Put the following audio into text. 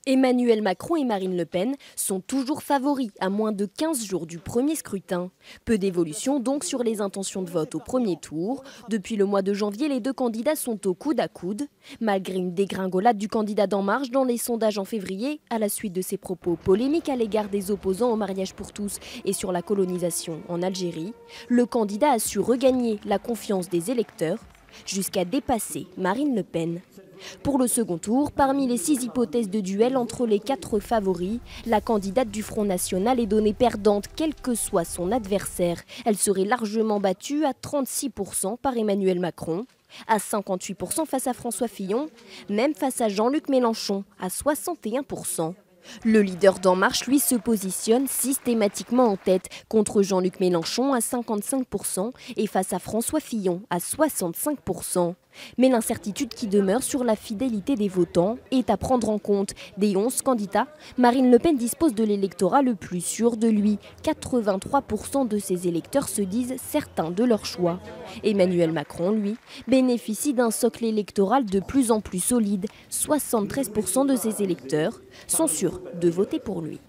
Emmanuel Macron et Marine Le Pen sont toujours favoris à moins de 15 jours du premier scrutin. Peu d'évolution donc sur les intentions de vote au premier tour. Depuis le mois de janvier, les deux candidats sont au coude à coude. Malgré une dégringolade du candidat d'En Marche dans les sondages en février, à la suite de ses propos polémiques à l'égard des opposants au mariage pour tous et sur la colonisation en Algérie, le candidat a su regagner la confiance des électeurs jusqu'à dépasser Marine Le Pen. Pour le second tour, parmi les 6 hypothèses de duel entre les 4 favoris, la candidate du Front National est donnée perdante, quel que soit son adversaire. Elle serait largement battue à 36% par Emmanuel Macron, à 58% face à François Fillon, même face à Jean-Luc Mélenchon, à 61%. Le leader d'En Marche, lui, se positionne systématiquement en tête contre Jean-Luc Mélenchon à 55% et face à François Fillon à 65%. Mais l'incertitude qui demeure sur la fidélité des votants est à prendre en compte. Des 11 candidats, Marine Le Pen dispose de l'électorat le plus sûr de lui. 83% de ses électeurs se disent certains de leur choix. Emmanuel Macron, lui, bénéficie d'un socle électoral de plus en plus solide. 73% de ses électeurs sont sûrs de voter pour lui.